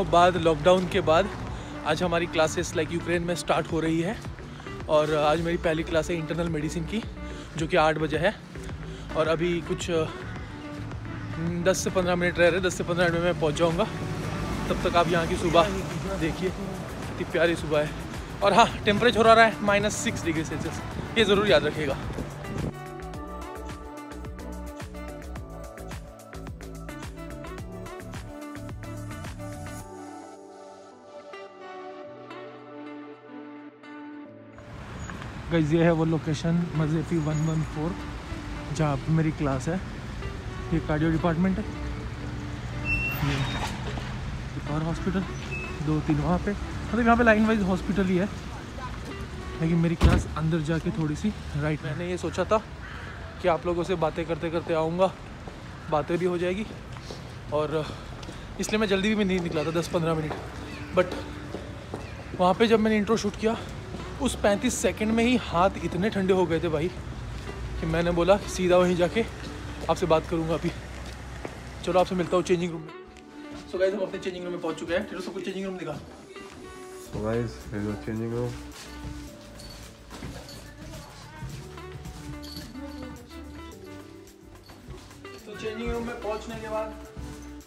बाद, लॉकडाउन के बाद आज हमारी क्लासेस लाइक यूक्रेन में स्टार्ट हो रही है। और आज मेरी पहली क्लास है इंटरनल मेडिसिन की, जो कि 8 बजे है। और अभी कुछ 10 से 15 मिनट रह रहे, 10 से 15 मिनट में मैं पहुंच जाऊंगा। तब तक आप यहाँ की सुबह देखिए, इतनी प्यारी सुबह है। और हाँ, टेम्परेचर हो रहा है -6 डिग्री सेल्सियस, ये ज़रूर याद रखिएगा। गाइस ये है वो लोकेशन मज़ेफ़ी 114 जहाँ पे मेरी क्लास है। ये कार्डियो डिपार्टमेंट है, ये एक और हॉस्पिटल, 2-3 वहाँ पे, मतलब यहाँ पे लाइन वाइज हॉस्पिटल ही है। लेकिन मेरी क्लास अंदर जाके थोड़ी सी राइट। मैंने ये सोचा था कि आप लोगों से बातें करते करते आऊँगा, बातें भी हो जाएगी। और इसलिए मैं जल्दी भी नहीं निकला था, 10-15 मिनट। बट वहाँ पे जब मैंने इंट्रो शूट किया, उस 35 सेकंड में ही हाथ इतने ठंडे हो गए थे भाई कि मैंने बोला कि सीधा वहीं जाके आपसे बात करूँगा। अभी चलो आपसे मिलता हूँ चेंजिंग रूम में। सो गाइस हम अपने चेंजिंग रूम में पहुँच चुके हैं। चलो सबको चेंजिंग रूम दिखा। So guys here is changing room. तो चेंजिंग रूम में पहुँचने के बाद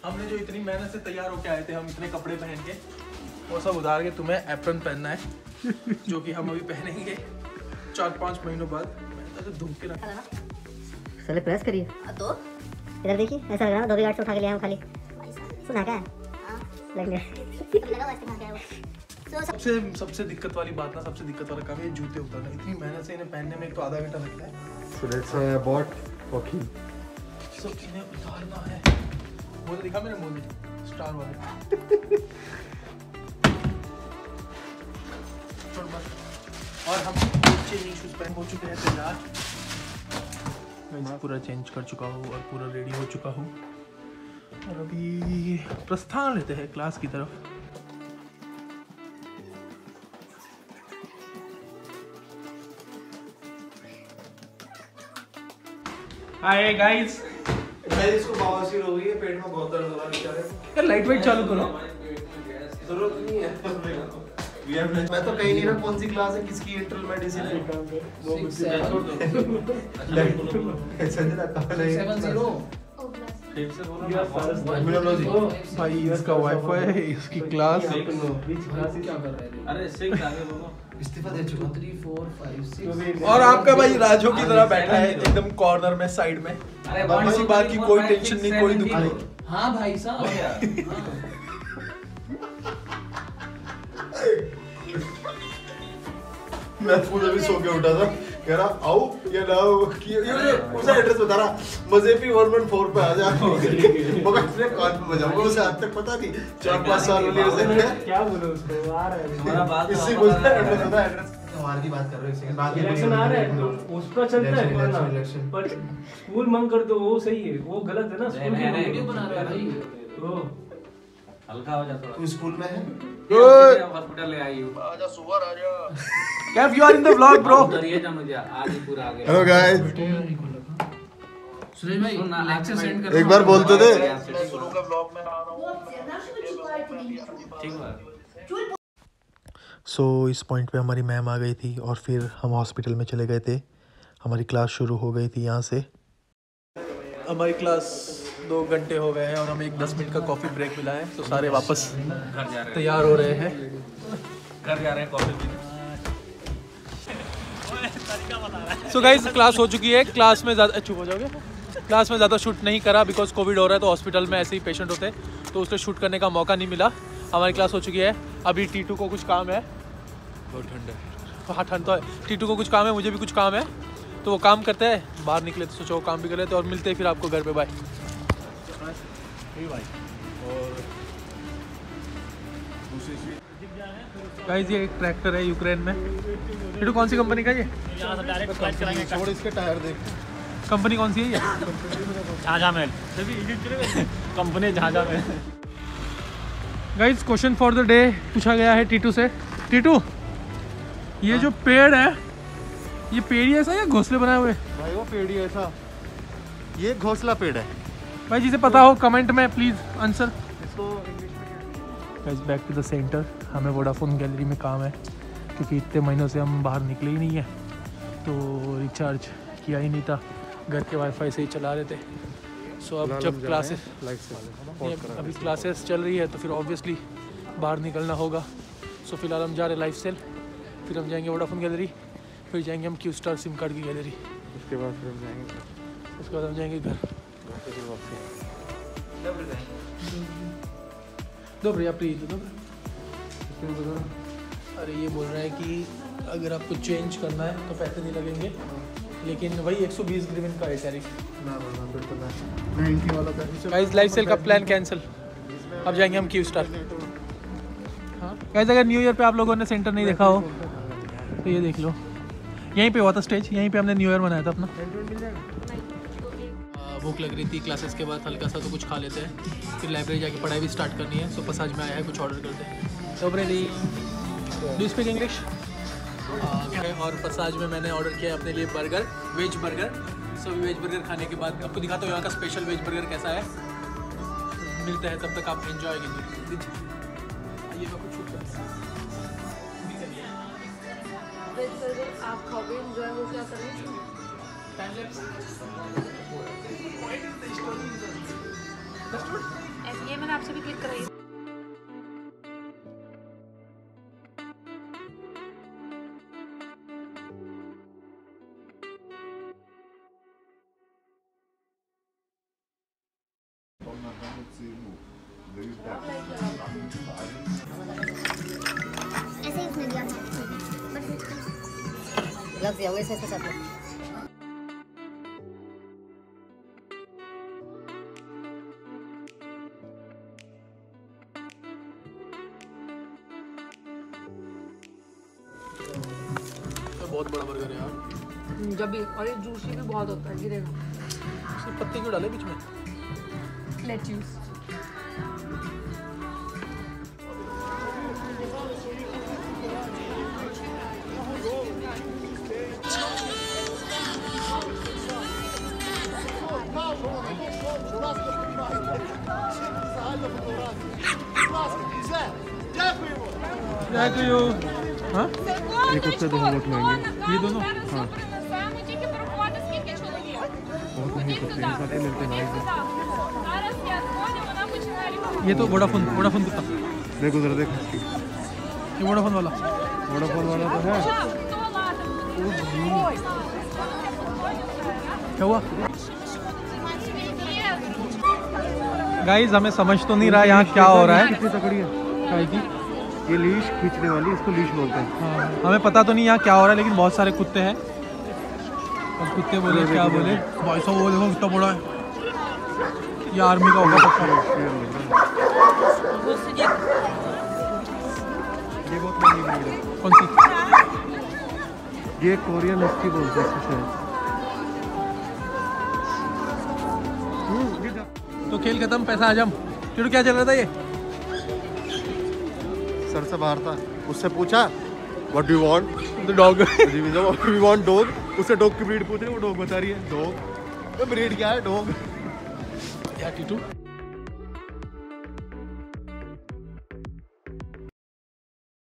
हमने जो इतनी मेहनत से तैयार होके आए थे, हम इतने कपड़े पहन के, वो सब उतार के तुम्हें एप्रन पहनना है, जो कि हम अभी पहनेंगे 4-5 महीनों बाद। तो धूप के चले प्रेस करिए तो इधर देखिए, ऐसा लग रहा है 2 गार्ड से उठा के लिया हम खाली। सुना क्या सबसे दिक्कत वाली बात ना, सबसे दिक्कत वाला काम ये जूते उतारना। इतनी मेहनत से इन्हें पहनने में एक तो आधा घंटा लगता है। So that's why I bought fucking. So इन्हें उतारना है। वो तो दिखा मेरे मुंह में स्टार वाले। और हम चेंजिंग शूज पहन हो चुके हैं तैयार। मैं पूरा चेंज कर चुका हूँ और पूरा रेडी हो चुका हूँ। और अभी प्रस्थान लेते हैं क्लास की तरफ। हाय गाइस, इसको बवासीर हो गई है, पेट में बहुत दर्द हो रहा है बेचारे। यार लाइट वेट चालू करो। जरूरत नहीं है। मैं तो कहीं नहीं ना कौन सी क्लास है, किसकी इंटरनल मेडिसिन है। भाई इसका वाईफाई है, इसकी क्लास। अरे 6 आगे बोलो। इस्तीफा दे चुका। 3 4 5 6। और आपका भाई राजू की तरह बैठा है एकदम कॉर्नर में, साइड में। अरे किसी बात की कोई टेंशन नहीं, कोई दुख नहीं। हाँ भाई साहब। मैं खुद अभी सो के उठा था, कह रहा आओ या ना आओ, ये उसे एड्रेस बता रहा, मज़ेफ़ी 114 पे आ जा। मगर इसने कान पे बजाऊंगा, उसे आज तक पता नहीं। 4-5 साल वाली उसे क्या बोलो उसको, आ रहा है हमारा बात इससे पूछता है एड्रेस बता, एड्रेस हमारी की बात कर रहे हो। एक सेकंड बाद में इलेक्शन आ रहा है तो उस पर चलता है इलेक्शन। पर स्कूल मंग कर दो वो सही है, वो गलत है ना। स्कूल मैंने वीडियो बना रहा है भाई, तो हल्का हो जा थोड़ा। तू स्कूल में है? हॉस्पिटल ले आई हूं। आजा सुअर आजा। Kaif you are in the vlog bro. डरिए जा मुझे, आज ही पूरा आ गया। हेलो गाइस, सुरेश भाई लेक्चर सेंड कर। एक बार बोल तो दे। शुरू का व्लॉग में आ रहा हूं। ठीक है। सो इस पॉइंट पे हमारी मैम आ गई थी और फिर हम हॉस्पिटल में चले गए थे। हमारी क्लास शुरू हो गई थी यहाँ से। हमारी क्लास 2 घंटे हो गए हैं और हमें एक 10 मिनट का कॉफ़ी ब्रेक मिला है। तो सारे वापस तैयार हो रहे हैं, घर जा रहे हैं कॉफी पीने। सो गाइस क्लास हो चुकी है। क्लास में ज़्यादा चुप हो जाओगे। क्लास में ज़्यादा शूट नहीं करा बिकॉज कोविड हो रहा है, तो हॉस्पिटल में ऐसे ही पेशेंट होते हैं, तो उससे शूट करने का मौका नहीं मिला। हमारी क्लास हो चुकी है। अभी T2 को कुछ काम है, बहुत ठंड है। हाँ ठंड तो है। T2 को कुछ काम है, मुझे भी कुछ काम है, तो वो काम करते हैं। बाहर निकले तो सोचो वो काम भी कर लेते हैं और मिलते हैं फिर आपको घर पे। बाय भाई। और गाइस ये एक ट्रैक्टर है यूक्रेन में। T2 कौन सी कंपनी का ये? छोड़ इसके टायर देख। कंपनी कौन सी है ये? झाझा में कंपनी झाझा में। Guys question for the day पूछा गया है T2 से। T2 ये जो पेड़ है, ये पेड़ ही ऐसा या घोंसले बनाए हुए? भाई वो पेड़ ही ऐसा, ये घोंसला पेड़ है भाई जिसे पता हो कमेंट में प्लीज आंसर। इसको इंग्लिश में guys back to the center. हमें वोडाफोन गैलरी में काम है क्योंकि इतने महीनों से हम बाहर निकले ही नहीं है, तो रिचार्ज किया ही नहीं था, घर के वाईफाई से ही चला रहे थे। सो अब जब क्लासेस अभी क्लासेस चल रही है तो फिर ऑब्वियसली बाहर निकलना होगा। सो फिलहाल हम जा रहे हैं लाइफ सेल, फिर हम जाएंगे वोडाफोन गैलरी, फिर जाएंगे हम क्यू स्टार सिम कार्ड की गैलरी, उसके बाद फिर हम जाएंगे घर। दो भैया प्लीज दो। अरे ये बोल रहा है कि अगर आपको चेंज करना है तो पैसे नहीं लगेंगे, लेकिन वही 120 ग्रीवन का है टैरिफ। गाइस लाइफ सेल का प्लान कैंसिल, अब जाएंगे हम क्यू स्टार। हाँ गाइस अगर न्यू ईयर पे आप लोगों ने सेंटर नहीं देखा हो तो ये देख लो, यहीं पे हुआ था स्टेज, यहीं पे हमने न्यू ईयर मनाया था अपना। भूख लग रही थी क्लासेस के बाद, हल्का सा तो कुछ खा लेते हैं, फिर लाइब्रेरी जाके पढ़ाई भी स्टार्ट करनी है। सो पसाज में आया है, कुछ ऑर्डर करते हैं। तो ब्रेडी डू स्पीक इंग्लिश। और पसाज में मैंने ऑर्डर किया अपने लिए बर्गर, वेज बर्गर। सो वेज बर्गर खाने के बाद आपको दिखाता हूँ यहाँ का स्पेशल वेज बर्गर कैसा है। मिलता है तब तक आप एंजॉय कीजिए। आप खाओगे, एंजॉय हो क्या करें? ये मैंने आपसे भी क्लिक कराई। ऐसे ही उसने दिया था, ग्लव्स दिया हुआ है इसके साथ में। बहुत बड़ा बर्गर है यार। जब भी और ये जूसी भी बहुत होता है, गिरेगा। इसमें पत्ते क्यों डाले बीच में? लेट्यूस। हाँ? ये कुत्ते दोनों बहुत महंगे, ये दोनों हाँ बहुत महंगे कुत्ते हैं, सारे मिलते हैं। ये तो वोडाफोन कुत्ता, देख उधर देख, ये वोडाफोन वाला तो है। क्या हुआ गाइस? हमें समझ तो नहीं रहा यहाँ क्या हो रहा है। कितनी तकड़ी है काय की? ये लीश खींचने वाली, इसको लीश बोलते हैं। हाँ, हमें पता तो नहीं यहाँ क्या हो रहा है, लेकिन बहुत सारे कुत्ते हैं। अब कुत्ते बोले क्या बोले, भाई साहब वो देखो कितना बड़ा है, ये आर्मी का होगा पक्का। ये बहुत महंगी ब्रीड है। कौन सी? ये कोरियन हस्की बोलते हैं इसको। तो खेल खत्म, पैसा हजम। चिड़ू क्या चल रहा था? ये सर से बाहर था, उससे पूछा what do you want the dog, we want dog. उससे डॉग की ब्रीड पूछ रही है, वो डॉग बता रही है। डॉग तो ब्रीड क्या है? डॉग। या टीटू